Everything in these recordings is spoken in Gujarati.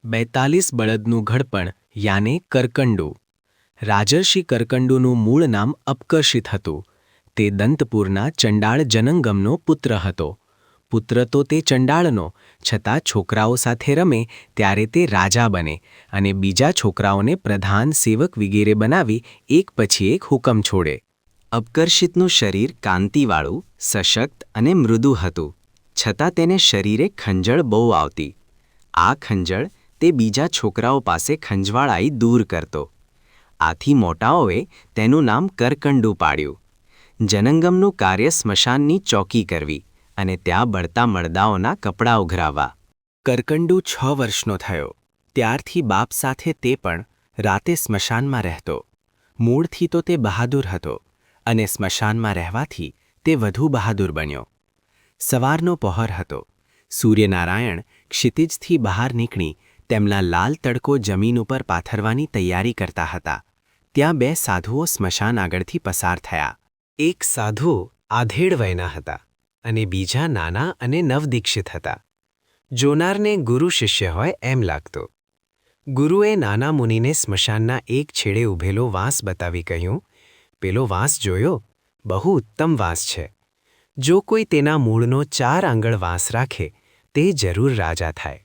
42 બળદનું ઘડપણ યાને કરકંડુ. રાજર્ષિ કરકંડુનું મૂળ નામ અપકર્ષિત હતું. તે દંતપુરના ચંડાળ જનંગમનો પુત્ર હતો. પુત્ર તો તે ચંડાળનો, છતાં છોકરાઓ સાથે રમે ત્યારે તે રાજા બને અને બીજા છોકરાઓને પ્રધાન, સેવક વગેરે બનાવી એક પછી એક હુકમ છોડે. અપકર્ષિતનું શરીર કાંતિવાળું, સશક્ત અને મૃદુ હતું, છતાં તેને શરીરે ખંજળ બહુ આવતી. આ ખંજળ તે બીજા છોકરાઓ પાસે ખંજવાળાઈ દૂર કરતો. આથી મોટાઓએ તેનું નામ કરકંડુ પાડ્યું. જનંગમનું કાર્ય સ્મશાનની ચોકી કરવી અને ત્યાં બળતા મરદાઓના કપડાં ઉઘરાવવા. કરકંડુ 6 વર્ષનો થયો ત્યારથી બાપ સાથે તે પણ રાતે સ્મશાનમાં રહેતો. મૂળથી તો તે બહાદુર હતો અને સ્મશાનમાં રહેવાથી તે વધુ બહાદુર બન્યો. સવારનો પહોર હતો. સૂર્યનારાયણ ક્ષિતિજથી બહાર નીકળી તેમના લાલ તડકો જમીન ઉપર પાથરવાની તૈયારી કરતા હતા. ત્યાં 2 સાધુઓ સ્મશાન આગળથી પસાર થયા. એક સાધુ આધેડ વયના હતા અને બીજા નાના અને નવદીક્ષિત હતા. જોનારને ગુરુ શિષ્ય હોય એમ લાગતો. ગુરુએ નાના મુનિને સ્મશાનના એક છેડે ઊભેલો વાંસ બતાવી કહ્યું, પેલો વાંસ જોયો? બહુ ઉત્તમ વાંસ છે. જો કોઈ તેના મૂળનો 4 આંગળ વાંસ રાખે તે જરૂર રાજા થાય.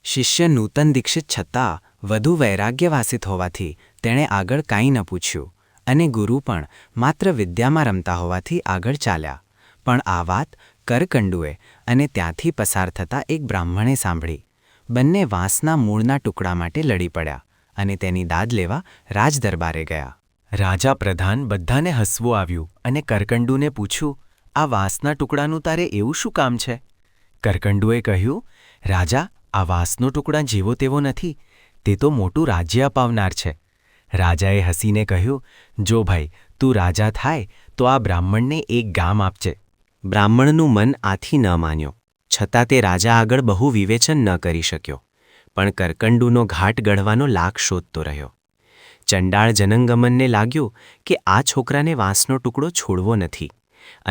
શિષ્ય નૂતન દીક્ષિત છતાં વધુ વૈરાગ્યવાસિત હોવાથી તેણે આગળ કાંઈ ન પૂછ્યું અને ગુરુ પણ માત્ર વિદ્યામાં રમતા હોવાથી આગળ ચાલ્યા. પણ આ વાત કરકંડુએ અને ત્યાંથી પસાર થતા એક બ્રાહ્મણે સાંભળી. બંને વાંસના મૂળના ટુકડા માટે લડી પડ્યા અને તેની દાદ લેવા રાજદરબારે ગયા. રાજા પ્રધાન બધાને હસવું આવ્યું અને કરકંડુને પૂછ્યું, આ વાંસના ટુકડાનું તારે એવું શું કામ છે? કરકંડુએ કહ્યું, રાજા, આ વાંસનો ટુકડા જેવો તેવો નથી, તે તો મોટું રાજ્ય અપાવનાર છે. રાજાએ હસીને કહ્યું, જો ભાઈ તું રાજા થાય તો આ બ્રાહ્મણને એક ગામ આપજે. બ્રાહ્મણનું મન આથી ન માન્યો, છતાં તે રાજા આગળ બહુ વિવેચન ન કરી શક્યો. પણ કરકંડુનો ઘાટ ગળવાનો લાગ શોધતો રહ્યો. ચંડાળ જનંગમનને લાગ્યું કે આ છોકરાને વાંસનો ટુકડો છોડવો નથી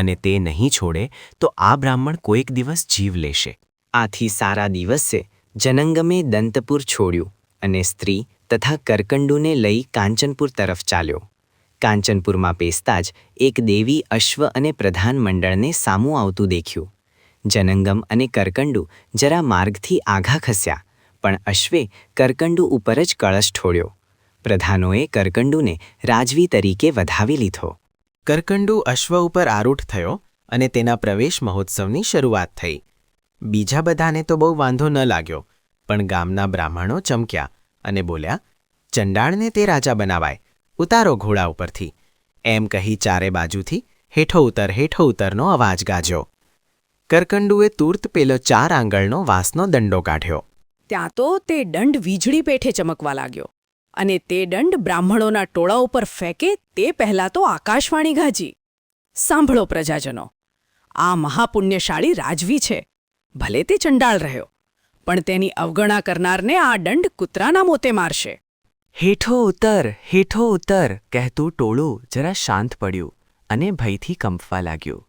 અને તે નહીં છોડે તો આ બ્રાહ્મણ કોઈક દિવસ જીવ લેશે. આથી સારા દિવસે જનંગમે દંતપુર છોડ્યું અને સ્ત્રી તથા કરકંડુને લઈ કાંચનપુર તરફ ચાલ્યો. કાંચનપુરમાં પેસતા જ એક દેવી અશ્વ અને પ્રધાન મંડળને સામું આવતું દેખ્યું. જનંગમ અને કરકંડુ જરા માર્ગથી આઘા ખસ્યા, પણ અશ્વે કરકંડુ ઉપર જ કળશ ઠોળ્યો. પ્રધાનોએ કરકંડુને રાજવી તરીકે વધાવી લીધો. કરકંડુ અશ્વ ઉપર આરૂઢ થયો અને તેના પ્રવેશ મહોત્સવની શરૂઆત થઈ. બીજા બધાને તો બહુ વાંધો ન લાગ્યો, પણ ગામના બ્રાહ્મણો ચમક્યા અને બોલ્યા, ચંડાળને તે રાજા બનાવાય, ઉતારો ઘોડા ઉપરથી. એમ કહી ચારે બાજુથી હેઠો ઉતરનો અવાજ ગાજ્યો. કરકંડુએ તુર્ત પેલો 4 આંગળનો વાંસનો દંડો કાઢ્યો. ત્યાં તો તે દંડ વીજળી પેઠે ચમકવા લાગ્યો અને તે દંડ બ્રાહ્મણોના ટોળા ઉપર ફેંકે તે પહેલાં તો આકાશવાણી ગાજી, સાંભળો પ્રજાજનો, આ મહાપુણ્યશાળી રાજવી છે. ભલે તે ચંડાળ રહ્યો, પણ તેની અવગણા કરનારને આ દંડ કૂતરાના મોતે મારશે. હેઠો ઉતર કહેતું ટોળું જરા શાંત પડ્યું અને ભયથી કંપવા લાગ્યું.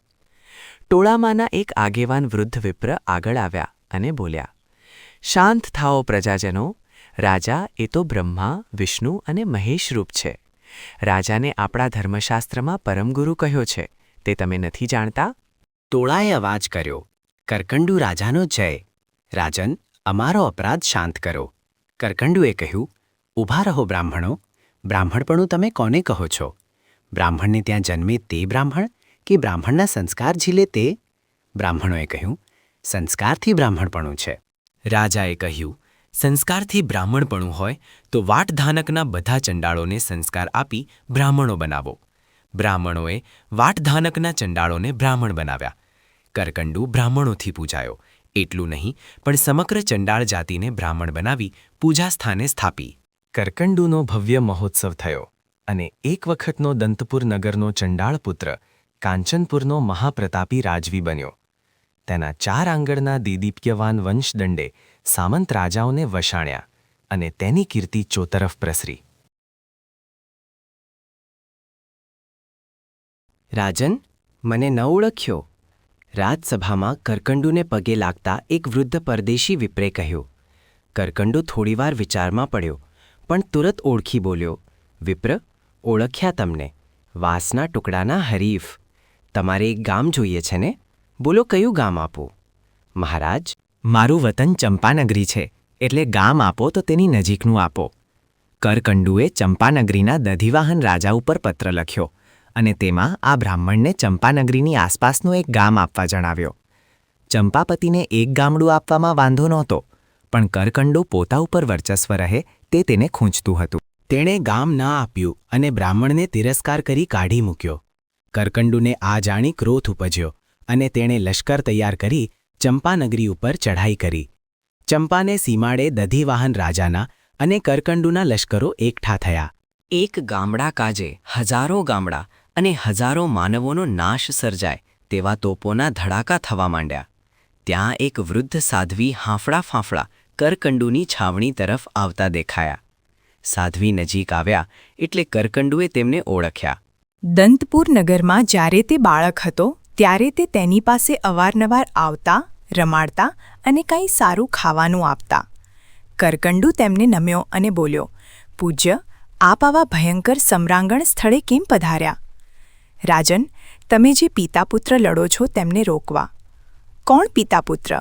ટોળામાંના એક આગેવાન વૃદ્ધ વિપ્ર આગળ આવ્યા અને બોલ્યા, શાંત થાઓ પ્રજાજનો, રાજા એ તો બ્રહ્મા, વિષ્ણુ અને મહેશ રૂપ છે. રાજાને આપણા ધર્મશાસ્ત્રમાં પરમગુરુ કહ્યો છે, તે તમે નથી જાણતા? ટોળાએ અવાજ કર્યો, કરકંડુ રાજાનો જય. રાજન, અમારો અપરાધ શાંત કરો. કરકંડુએ કહ્યું, ઊભા રહો બ્રાહ્મણો. બ્રાહ્મણપણું તમે કોને કહો છો? બ્રાહ્મણને ત્યાં જન્મે તે બ્રાહ્મણ કે બ્રાહ્મણના સંસ્કાર ઝીલે તે? બ્રાહ્મણોએ કહ્યું, સંસ્કારથી બ્રાહ્મણપણું છે. રાજાએ કહ્યું, સંસ્કારથી બ્રાહ્મણપણું હોય તો વાટધાનકના બધા ચંડાળોને સંસ્કાર આપી બ્રાહ્મણો બનાવો. બ્રાહ્મણોએ વાટધાનકના ચંડાળોને બ્રાહ્મણ બનાવ્યા. કરકંડુ બ્રાહ્મણોથી પૂજાયો. એટલું નહીં, પણ સમગ્ર ચંડાળ જાતિને બ્રાહ્મણ બનાવી પૂજા સ્થાને સ્થાપી. કરકંડુનો ભવ્ય મહોત્સવ થયો અને એક વખતનો દંતપુર નગરનો ચંડાળ પુત્ર કાંચનપુરનો મહાપ્રતાપી રાજવી બન્યો. તેના 4 આંગળના દેદીપ્યવાન વંશદંડે સામંત રાજાઓને વસાણ્યા અને તેની કીર્તિ ચોતરફ પ્રસરી. રાજન, મને ન ઓળખ્યો? રાજસભામાં કરકંડુને પગે લાગતા એક વૃદ્ધ પરદેશી વિપ્રે કહ્યું. કરકંડુ થોડીવાર વિચારમાં પડ્યો, પણ તુરત ઓળખી બોલ્યો, વિપ્ર, ઓળખ્યા તમને, વાંસના ટુકડાના હરીફ. તમારે એક ગામ જોઈએ છે ને? બોલો કયું ગામ આપું? મહારાજ, મારું વતન ચંપાનગરી છે, એટલે ગામ આપો તો તેની નજીકનું આપો. કરકંડુએ ચંપાનગરીના દધિવાહન રાજા ઉપર પત્ર લખ્યો અને તેમાં આ બ્રાહ્મણને ચંપાનગરીની આસપાસનું એક ગામ આપવા જણાવ્યો. ચંપાપતિને એક ગામડું આપવામાં વાંધો નહોતો, પણ કરકંડુ પોતા ઉપર વર્ચસ્વ રહે તે તેને ખૂંચતું હતું. તેણે ગામ ના આપ્યું અને બ્રાહ્મણને તિરસ્કાર કરી કાઢી મૂક્યો. કરકંડુને આ જાણી ક્રોધ ઉપજ્યો અને તેણે લશ્કર તૈયાર કરી ચંપાનગરી ઉપર ચઢાઈ કરી. ચંપાને સીમાડે દધિવાહન રાજાના અને કરકંડુના લશ્કરો એકઠા થયા. એક ગામડા કાજે હજારો ગામડા અને હજારો માનવોનો નાશ સર્જાય તેવા તોપોના ધડાકા થવા માંડ્યા. ત્યાં એક વૃદ્ધ સાધ્વી હાંફળા ફાંફળા કરકંડુની છાવણી તરફ આવતા દેખાયા. સાધ્વી નજીક આવ્યા એટલે કરકંડુએ તેમને ઓળખ્યા. દંતપુર નગરમાં જ્યારે તે બાળક હતો ત્યારે તે તેની પાસે અવારનવાર આવતા, રમાડતા અને કંઈ સારું ખાવાનું આપતા. કરકંડુ તેમને નમ્યો અને બોલ્યો, પૂજ્ય, આપ આવા ભયંકર સમ્રાંગણ સ્થળે કેમ પધાર્યા? રાજન, તમે જે પિતાપુત્ર લડો છો તેમને રોકવા. કોણ પિતાપુત્ર?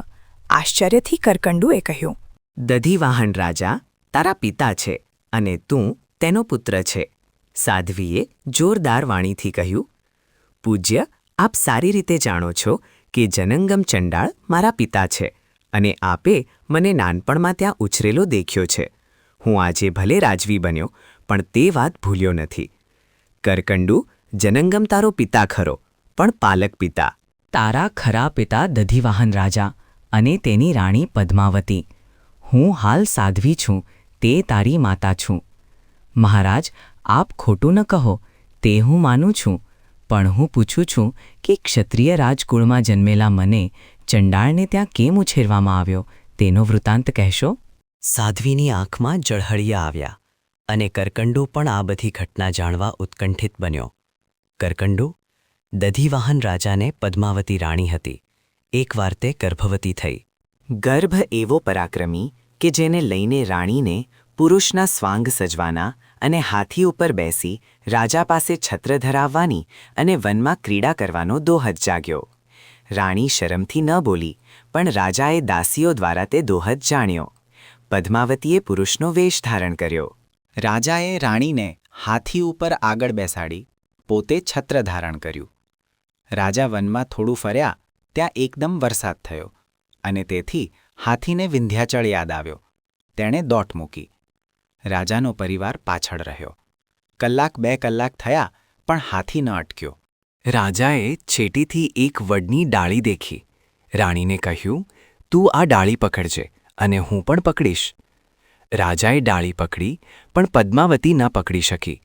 આશ્ચર્યથી કરકંડુએ કહ્યું. દધિવાહન રાજા તારા પિતા છે અને તું તેનો પુત્ર છે. સાધ્વીએ જોરદાર વાણીથી કહ્યું. પૂજ્ય, આપ સારી રીતે જાણો છો કે જનંગમ ચંડાળ મારા પિતા છે અને આપે મને નાનપણમાં ત્યાં ઉછરેલો દેખ્યો છે. હું આજે ભલે રાજવી બન્યો, પણ તે વાત ભૂલ્યો નથી. કરકંડુ, જનંગમ તારો પિતા ખરો, પણ પાલક પિતા. તારા ખરા પિતા દધિવાહન રાજા અને તેની રાણી પદ્માવતી. હું હાલ સાધ્વી છું, તે તારી માતા છું. મહારાજ, આપ ખોટું ન કહો તે હું માનું છું, પણ હું પૂછું છું કે ક્ષત્રિય રાજકુળમાં જન્મેલા મને ચંડાળને ત્યાં કેમ ઉછેરવામાં આવ્યો તેનો વૃત્તાંત કહેશો? સાધ્વીની આંખમાં જળહળિયા આવ્યા અને કરકંડુ પણ આ બધી ઘટના જાણવા ઉત્કંઠિત બન્યો. કરકંડુ, દધિવાહન રાજાને પદ્માવતી રાણી હતી. એકવાર તે ગર્ભવતી થઈ. ગર્ભ એવો પરાક્રમી કે જેને લઈને રાણીને પુરુષના સ્વાંગ સજવાના અને હાથી ઉપર બેસી રાજા પાસે છત્ર ધરાવવાની અને વનમાં ક્રીડા કરવાનો દોહદ જાગ્યો. રાણી શરમથી ન બોલી, પણ રાજાએ દાસીઓ દ્વારા તે દોહદ જાણ્યો. પદ્માવતીએ પુરુષનો વેશ ધારણ કર્યો. રાજાએ રાણીને હાથી ઉપર આગળ બેસાડી પોતે છત્ર ધારણ કર્યું. રાજા વનમાં થોડું ફર્યા ત્યાં એકદમ વરસાદ થયો અને તેથી હાથીને વિંધ્યાચળ યાદ આવ્યો. તેણે દોટ મૂકી. રાજાનો પરિવાર પાછળ રહ્યો. 1-2 કલાક થયા પણ હાથી ન અટક્યો. રાજાએ છેટીથી એક વડની ડાળી દેખી. રાણીને કહ્યું, તું આ ડાળી પકડજે અને હું પણ પકડીશ. રાજાએ ડાળી પકડી પણ પદ્માવતી ન પકડી શકી.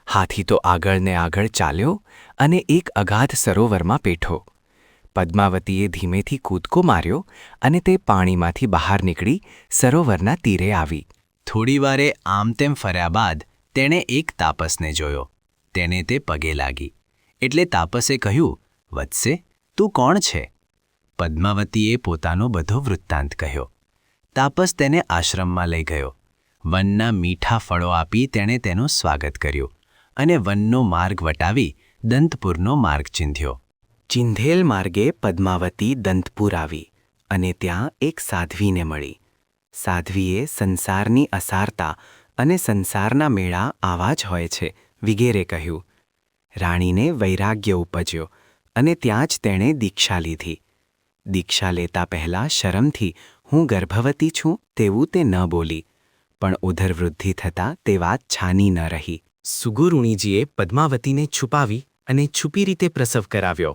હાથી તો આગળ ને આગળ ચાલ્યો અને એક અગાધ સરોવરમાં પેઠો. પદ્માવતીએ ધીમેથી કૂદકો માર્યો અને તે પાણીમાંથી બહાર નીકળી સરોવરના તીરે આવી. થોડીવારે આમ તેમ ફર્યા બાદ તેણે એક તાપસને જોયો. તેને તે પગે લાગી એટલે તાપસે કહ્યું, વત્સે, તું કોણ છે? પદ્માવતીએ પોતાનો બધો વૃત્તાંત કહ્યો. તાપસ તેને આશ્રમમાં લઈ ગયો. વનના મીઠા ફળો આપી તેણે તેનું સ્વાગત કર્યું અને વનનો માર્ગ વટાવી દંતપુરનો માર્ગ ચીંધ્યો. ચીંધેલ માર્ગે પદ્માવતી દંતપુર આવી અને ત્યાં એક સાધ્વીને મળી. સાધ્વીએ સંસારની અસારતા અને સંસારના મેળા આવા જ હોય છે વિગેરે કહ્યું. રાણીને વૈરાગ્ય ઉપજ્યો અને ત્યાં જ તેણે દીક્ષા લીધી. દીક્ષા લેતા પહેલાં શરમથી હું ગર્ભવતી છું તેવું તે ન બોલી, પણ ઉદરવૃદ્ધિ થતાં તે વાત છાની ન રહી. સુગુરુણીજીએ પદ્માવતીને છુપાવી અને છુપી રીતે પ્રસવ કરાવ્યો.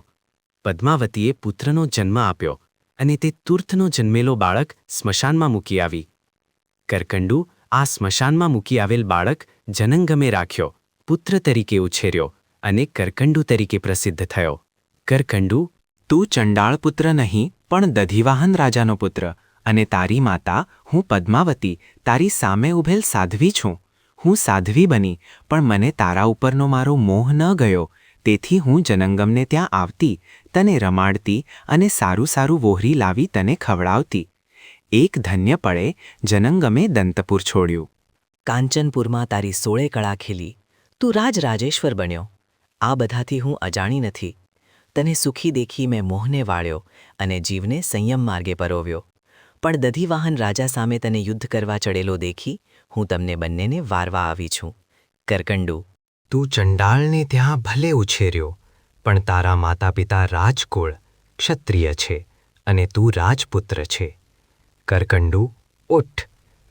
પદ્માવતીએ પુત્રનો જન્મ આપ્યો અને તે તુર્થનો જન્મેલો બાળક સ્મશાનમાં મૂકી આવી. કરકંડુ આ સ્મશાનમાં મૂકી આવેલ બાળક જનંગમે રાખ્યો, પુત્ર તરીકે ઉછેર્યો અને કરકંડુ તરીકે પ્રસિદ્ધ થયો. કરકંડુ, તું ચંડાળ પુત્ર નહીં પણ દધિવાહન રાજાનો પુત્ર અને તારી માતા હું પદ્માવતી તારી સામે ઊભેલ સાધ્વી છું. હું સાધ્વી બની પણ મને તારા ઉપરનો મારો મોહ ન ગયો, તેથી હું જનંગમને ત્યાં આવતી, તને રમાડતી અને સારું સારું વહોરી લાવી તને ખવડાવતી. એક ધન્ય પળે જનંગમે દંતપુર છોડ્યું. કાંચનપુરમાં તારી 16 કળા ખીલી, તું રાજરાજેશ્વર બન્યો. આ બધાથી હું અજાણી નથી. તને સુખી દેખી મેં મોહને વાળ્યો અને જીવને સંયમ માર્ગે પરોવ્યો. પણ દધિવાહન રાજા સામે તને યુદ્ધ કરવા ચડેલો દેખી હું તમને બંનેને વારવા આવી છું. કરકંડુ, તું ચંડાળને ત્યાં ભલે ઉછેર્યો, પણ તારા માતા પિતા રાજકુળ ક્ષત્રિય છે અને તું રાજપુત્ર છે. કરકંડુ, ઉઠ,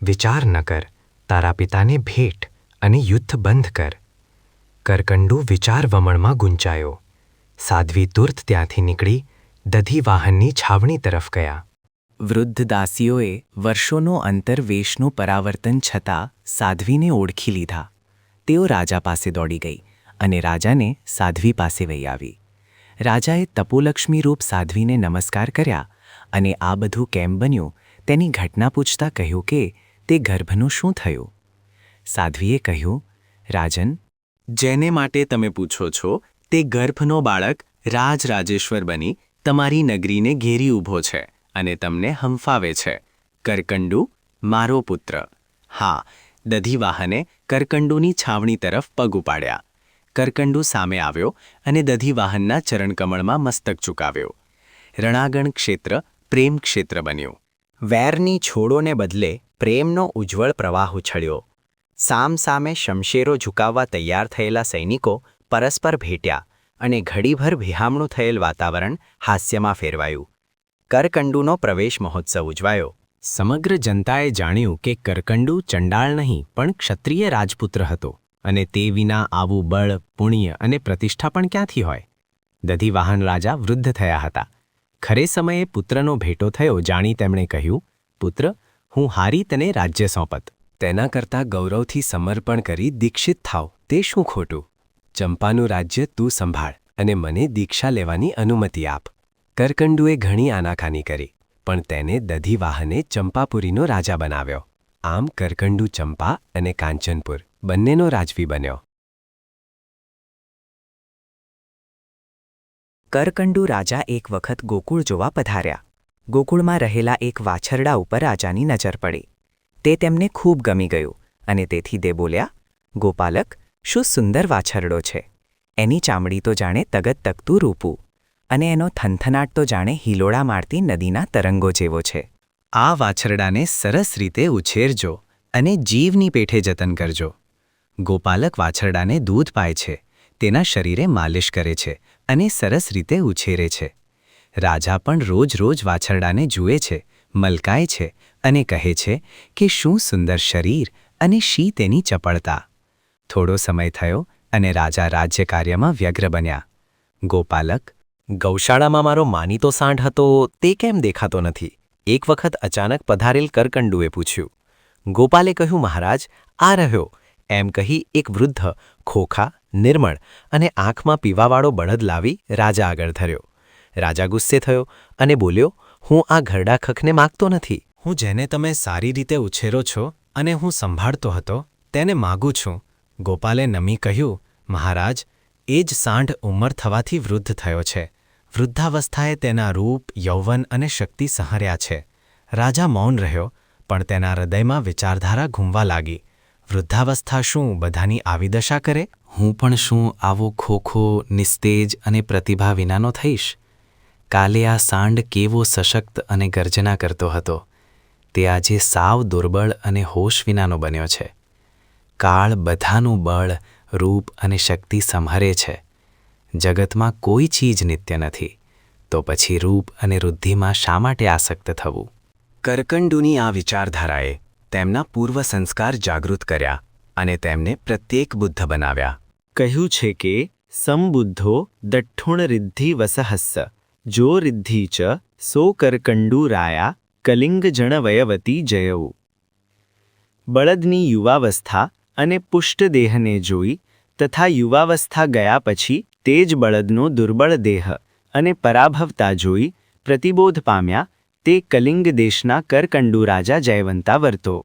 વિચાર ન કર, તારા પિતાને ભેટ અને યુદ્ધ બંધ કર. કરકંડુ વિચાર વમણમાં ગુંચાયો. સાધ્વી તુર્ત ત્યાંથી નીકળી દધિવાહનની છાવણી તરફ ગયા. વૃદ્ધ દાસીઓએ વર્ષોનો અંતરવેશનું પરાવર્તન છતાં સાધ્વીને ઓળખી લીધા. તેઓ રાજા પાસે દોડી ગઈ અને રાજાને સાધ્વી પાસે વહી આવી. રાજાએ તપોલક્ષ્મી રૂપ સાધ્વીને નમસ્કાર કર્યા અને આ બધું કેમ બન્યું તેની ઘટના પૂછતા કહ્યું કે તે ગર્ભનું શું થયું. સાધ્વીએ કહ્યું, રાજન, જેને માટે તમે પૂછો છો તે ગર્ભનો બાળક રાજરાજેશ્વર બની તમારી નગરીને ઘેરી ઊભો છે અને તમને હંફાવે છે. કરકંડુ મારો પુત્ર. હા, દધિવાહને કરકંડુની છાવણી તરફ પગ ઉપાડ્યા. કરકંડુ સામે આવ્યો અને દધિવાહનના ચરણકમળમાં મસ્તક ઝુકાવ્યો. રણાગણ ક્ષેત્ર પ્રેમ ક્ષેત્ર બન્યું. વેરની છોડોને બદલે પ્રેમનો ઉજ્જવળ પ્રવાહ ઉછળ્યો. સામસામે શમશેરો ઝુકાવવા તૈયાર થયેલા સૈનિકો પરસ્પર ભેટ્યા અને ઘડીભર વિહામણું થયેલ વાતાવરણ હાસ્યમાં ફેરવાયું. કરકંડુનો પ્રવેશ મહોત્સવ ઉજવાયો. સમગ્ર જનતાએ જાણ્યું કે કરકંડુ ચંડાળ નહીં પણ ક્ષત્રિય રાજપુત્ર હતો અને તે વિના આવું બળ, પુણ્ય અને પ્રતિષ્ઠા પણ ક્યાંથી હોય. દધિવાહન રાજા વૃદ્ધ થયા હતા. ખરે સમયે પુત્રનો ભેટો થયો જાણી તેમણે કહ્યું, પુત્ર, હું હારી તને રાજ્ય સોંપત. તેના કરતાં ગૌરવથી સમર્પણ કરી દીક્ષિત થાવ તે શું ખોટું. ચંપાનું રાજ્ય તું સંભાળ અને મને દીક્ષા લેવાની અનુમતિ આપ. કરકંડુએ ઘણી આનાકાની કરી પણ તેને દધિવાહને ચંપાપુરીનો રાજા બનાવ્યો. આમ કરકંડુ ચંપા અને કાંચનપુર બંનેનો રાજવી બન્યો. કરકંડુ રાજા એક વખત ગોકુળ જોવા પધાર્યા. ગોકુળમાં રહેલા એક વાછરડા ઉપર રાજાની નજર પડી. તે તેમને ખૂબ ગમી ગયું અને તેથી તે બોલ્યા, ગોપાલક, શું સુંદર વાછરડો છે. એની ચામડી તો જાણે તગત તગતું રૂપું અને એનો થનથનાટ તો જાણે હિલોળા મારતી નદીના તરંગો જેવો છે. આ વાછરડાને સરસ રીતે ઉછેરજો અને જીવની પેઠે જતન કરજો. ગોપાલક વાછરડાને દૂધ પાય છે, તેના શરીરે માલિશ કરે છે અને સરસ રીતે ઉછેરે છે. રાજા પણ રોજ રોજ વાછરડાને જુએ છે, મલકાય છે અને કહે છે કે શું સુંદર શરીર અને શી તેની ચપળતા. થોડો સમય થયો અને રાજા રાજ્ય કાર્યમાં વ્યગ્ર બન્યા. ગોપાલક, ગૌશાળામાં મારો માનીતો સાંઢ હતો તે કેમ દેખાતો નથી? એક વખત અચાનક પધારેલ કરકંડુએ પૂછ્યું. ગોપાલે કહ્યું, મહારાજ, આ રહ્યો, એમ કહી એક વૃદ્ધ, ખોખા, નિર્મળ અને આંખમાં પીવાવાળો બળદ લાવી રાજા આગળ ધર્યો. રાજા ગુસ્સે થયો અને બોલ્યો, હું આ ઘરડા ખખને માગતો નથી. હું જેને તમે સારી રીતે ઉછેરો છો અને હું સંભાળતો હતો તેને માગું છું. ગોપાલે નમી કહ્યું, મહારાજ, એ જ સાંઢ ઉંમર થવાથી વૃદ્ધ થયો છે. વૃદ્ધાવસ્થાએ તેના રૂપ, યૌવન અને શક્તિ સહાર્યા છે. રાજા મૌન રહ્યો પણ તેના હૃદયમાં વિચારધારા ઘૂમવા લાગી. વૃદ્ધાવસ્થા શું બધાની આવી દશા કરે? હું પણ શું આવો ખોખો, નિસ્તેજ અને પ્રતિભા વિનાનો થઈશ? કાલે આ સાંડ કેવો સશક્ત અને ગર્જના કરતો હતો, તે આજે સાવ દુર્બળ અને હોશ વિનાનો બન્યો છે. કાળ બધાનું બળ, રૂપ અને શક્તિ સંહરે છે. જગતમાં કોઈ ચીજ નિત્ય નથી, તો પછી રૂપ અને વૃદ્ધિમાં શા માટે આસક્ત થવું? કરકંડુની આ વિચારધારાએ તેમના પૂર્વ સંસ્કાર જાગૃત કર્યા અને તેમને પ્રત્યેક બુદ્ધ બનાવ્યા. કહ્યું છે કે સમબુદ્ધો દઠ્ઠુણ રિદ્ધિ વસહસ્સ જો રિદ્ધિ ચ સો કરકંડુ રાયા કલિંગ જણવયવતી જયઉ. બળદની યુવાવસ્થા અને પુષ્ટ દેહને જોઈ તથા યુવાવસ્થા ગયા પછી તે જ બળદનો દુર્બળ દેહ અને પરાભવતા જોઈ પ્રતિબોધ પામ્યા તે કલિંગ દેશના કરકંડુ રાજા જયવંતા વર્તો.